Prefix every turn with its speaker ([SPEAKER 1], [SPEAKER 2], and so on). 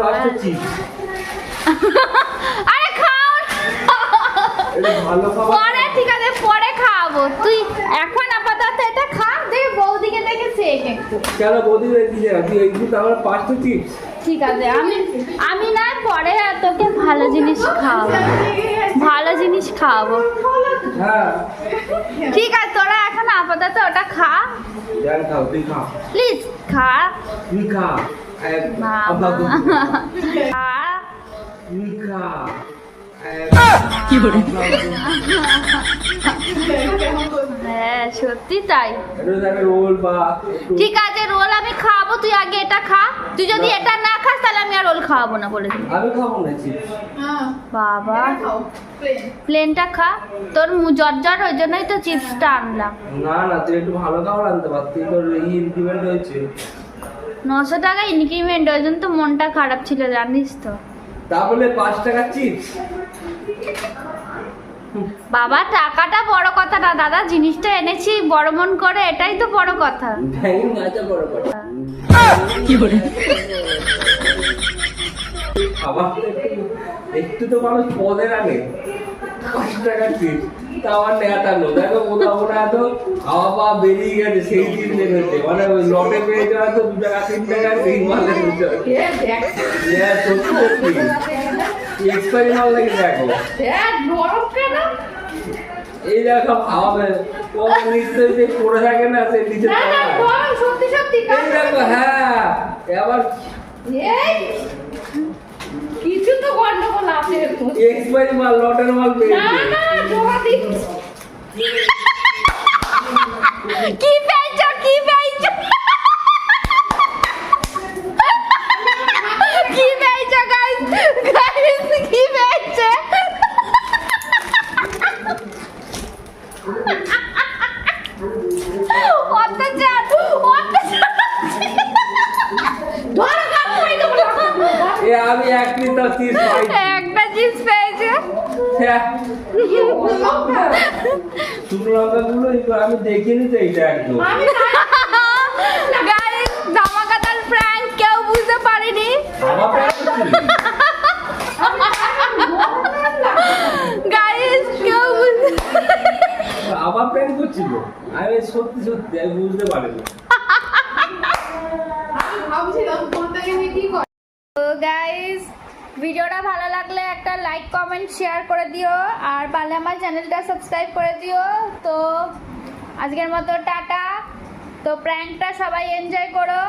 [SPEAKER 1] পাঁচটা চিপস।
[SPEAKER 2] আরে খাও
[SPEAKER 1] ভালো খাবার।
[SPEAKER 2] পরে ঠিক আছে, পরে খাওয়াবো। তুই এখন আপাতত এটা খা, দেখে বৌদিকে দেখে শেখ একটু।
[SPEAKER 1] কেন বৌদি কি জায়গা তুই একটু আমার পাঁচটা চিপস।
[SPEAKER 2] ঠিক আছে, আমি না পরে তোকে ভালো জিনিস খাওয়াবো, ভালো জিনিস খাওয়াবো।
[SPEAKER 1] হ্যাঁ
[SPEAKER 2] ঠিক আছে, তোরা এখন আপাতত ওটা খা।
[SPEAKER 1] যাই খাও, তুই খা।
[SPEAKER 2] প্লিজ খা।
[SPEAKER 1] তুই খা।
[SPEAKER 2] বাবা। খা।
[SPEAKER 1] তুই খা।
[SPEAKER 2] কি বলে? হ্যাঁ সত্যি তাই।
[SPEAKER 1] রোল বা
[SPEAKER 2] ঠিক আছে, রোল আমি খাওয়াবো, তুই আগে এটা খা। তুই যদি এটা না খাস তাহলে আমি আর রোল খাওয়াবো না বলে দিই।
[SPEAKER 1] আমি খাবো না চিপস।
[SPEAKER 2] বাবা প্লেনটা খা, তোর জ্বর ওই জন্যই তো চিপসটা আনলাম।
[SPEAKER 1] না না, তুই একটু ভালো খাবার আনতে পারতি, তোর ইনক্রিমেন্ট হয়েছে
[SPEAKER 2] 900 টাকা ইনক্রিমেন্ট, ওই জন্য তো মনটা খারাপ ছিল জানিস তো।
[SPEAKER 1] তা বলে 5 টাকা চিপস।
[SPEAKER 2] বাবা টাকাটা বড় কথা না দাদা, জিনিসটা এনেছি বড় মন করে, এটাই তো বড় কথা।
[SPEAKER 1] ভ্যাঙে মাথা বড় কথা।
[SPEAKER 2] কি বলে?
[SPEAKER 1] খাবার একটু তো মানুষ পদের আনে। 5 টাকা চিপস তাও আর নেতানো, দেখো মোটামোটা এত খাওয়া পাওয়া বেরিয়ে গেছে সেই চিপস নেমেছে, মানে ওই লটে পেয়ে যাওয়া তো 2 টাকা 3 টাকা সেই মালের বিষয়। সত্যি সত্যি এক্সপায়ারি মাল লাগে। দেখো এই দেখো খাওয়াবে ও নিশ্চয়ই যে পড়ে থাকে না সে নিচে
[SPEAKER 2] সত্যি সত্যি
[SPEAKER 1] এই দেখো। হ্যাঁ আবার
[SPEAKER 2] কিছু তো গন্ডগোল আছে।
[SPEAKER 1] এক্সপায়ারি মাল লটের মাল পেয়েছে।
[SPEAKER 2] কি পেয়েছো কি পেয়েছো কি পেয়েছো গাইস, গাইস কি পেয়েছে? অত্যাচার অত্যাচার। ধর কাট করে দেবো।
[SPEAKER 1] এ আমি এক লিটার চিপস পাইছি।
[SPEAKER 2] একটা চিপস পেয়েছে।
[SPEAKER 1] হ্যাঁ শুকনো লঙ্কা গুলো আমি দেখিনি তো এইটা একদম।
[SPEAKER 2] গাইস ধামাকাদার প্র্যাঙ্ক, কেউ বুঝতে পারেনি।
[SPEAKER 1] আমার প্যান্ট করছিলি?
[SPEAKER 2] গাইস কেউ বুঝতে
[SPEAKER 1] আমার প্যান্ট করছিল? আমি সত্যি সত্যি আমি বুঝতে পারিনি।
[SPEAKER 2] তো গাইস ভিডিওটা ভালো লাগলে একটা লাইক কমেন্ট শেয়ার করে দিও, আর পারলে আমার চ্যানেলটা সাবস্ক্রাইব করে দিও। তো আজকের মতো টাটা। তো প্র্যাঙ্কটা সবাই এনজয় করো।